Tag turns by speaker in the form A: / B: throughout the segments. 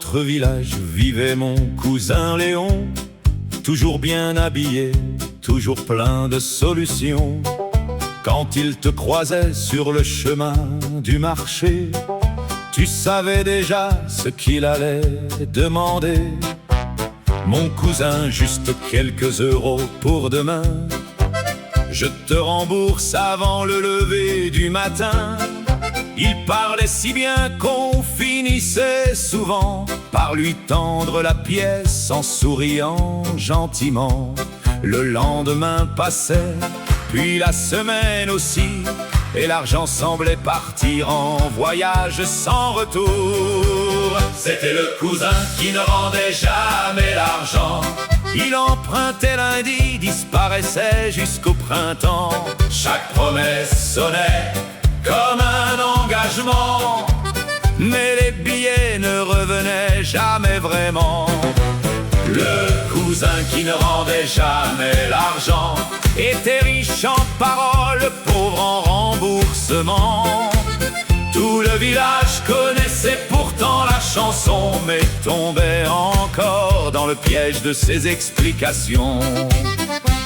A: notre village vivait mon cousin Léon, toujours bien habillé, toujours plein de solutions. Quand il te croisait sur le chemin du marché, tu savais déjà ce qu'il allait demander. Mon cousin, juste quelques euros pour demain, je te rembourse avant le lever du matin. Il parlait si bien qu'on finissait souvent par lui tendre la pièce en souriant gentiment. Le lendemain passait, puis la semaine aussi, et l'argent semblait partir en voyage sans retour. C'était le cousin qui ne rendait jamais l'argent. Il empruntait lundi, disparaissait jusqu'au printemps. Chaque promesse sonnait comme un engagement, mais les billets ne revenaient jamais vraiment. Le cousin qui ne rendait jamais l'argent était riche en paroles, pauvre en remboursement. Tout le village connaissait pourtant la chanson, mais tombait encore dans le piège de ses explications.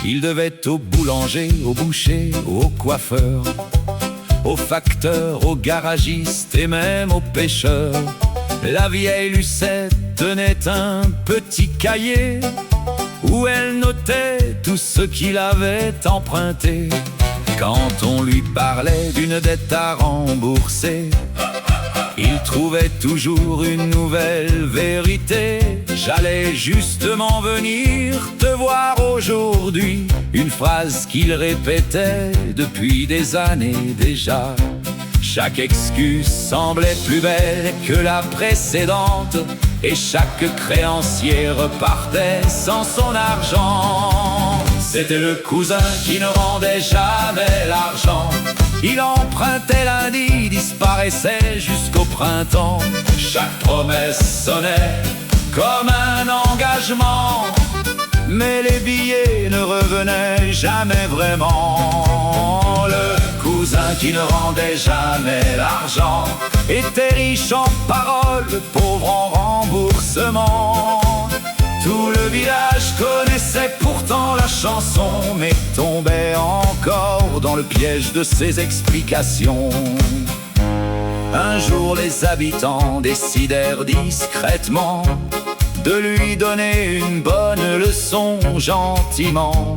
A: Il devait au boulanger, au boucher, au coiffeur, au facteur, au garagiste et même au pêcheur. La vieille Lucette tenait un petit cahier où elle notait tout ce qu'il avait emprunté. Quand on lui parlait d'une dette à rembourser, il trouvait toujours une nouvelle vérité. J'allais justement venir te voir aujourd'hui, une phrase qu'il répétait depuis des années déjà. Chaque excuse semblait plus belle que la précédente, et chaque créancier repartait sans son argent. C'était le cousin qui ne rendait jamais l'argent. Il empruntait lundi, disparaissait jusqu'au printemps. Chaque promesse sonnait comme un engagement, mais les billets ne revenaient jamais vraiment. Le cousin qui ne rendait jamais l'argent était riche en paroles, pauvre en remboursement. Tout le village connaissait pourtant la chanson, mais tombait encore dans le piège de ses explications. Un jour les habitants décidèrent discrètement de lui donner une bonne leçon gentiment.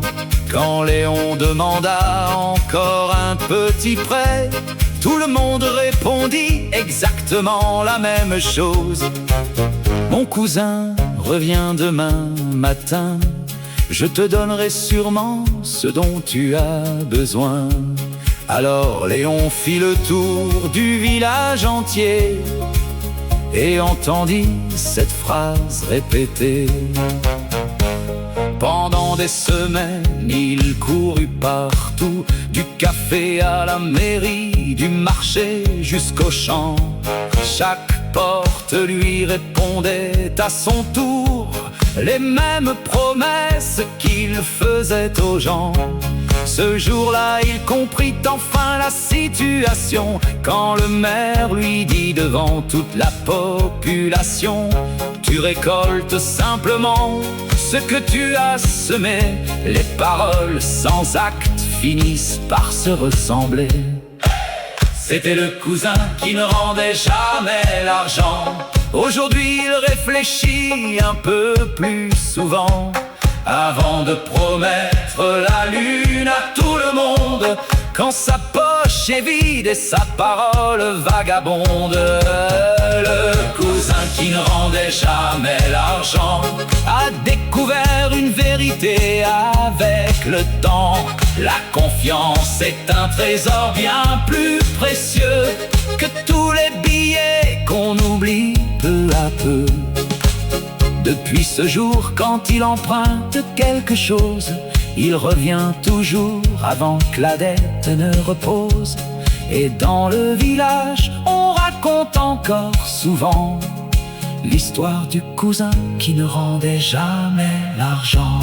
A: Quand Léon demanda encore un petit prêt, tout le monde répondit exactement la même chose. Mon cousin, reviens demain matin, je te donnerai sûrement ce dont tu as besoin. Alors Léon fit le tour du village entier et entendit cette phrase répétée. Pendant des semaines, il courut partout, du café à la mairie, du marché jusqu'au champ. Chaque porte lui répondait à son tour les mêmes promesses qu'il faisait aux gens. Ce jour-là, il comprit enfin la situation, quand le maire lui dit devant toute la population: tu récoltes simplement ce que tu as semé. Les paroles sans acte finissent par se ressembler. C'était le cousin qui ne rendait jamais l'argent. Aujourd'hui, il réfléchit un peu plus souvent avant de promettre la lune à tout le monde, quand sa poche est vide et sa parole vagabonde. Le cousin qui ne rendait jamais l'argent a découvert une vérité avec le temps. La confiance est un trésor bien plus précieux que tous les billets qu'on oublie peu à peu. Depuis ce jour, quand il emprunte quelque chose, il revient toujours avant que la dette ne repose. Et dans le village, on raconte encore souvent l'histoire du cousin qui ne rendait jamais l'argent.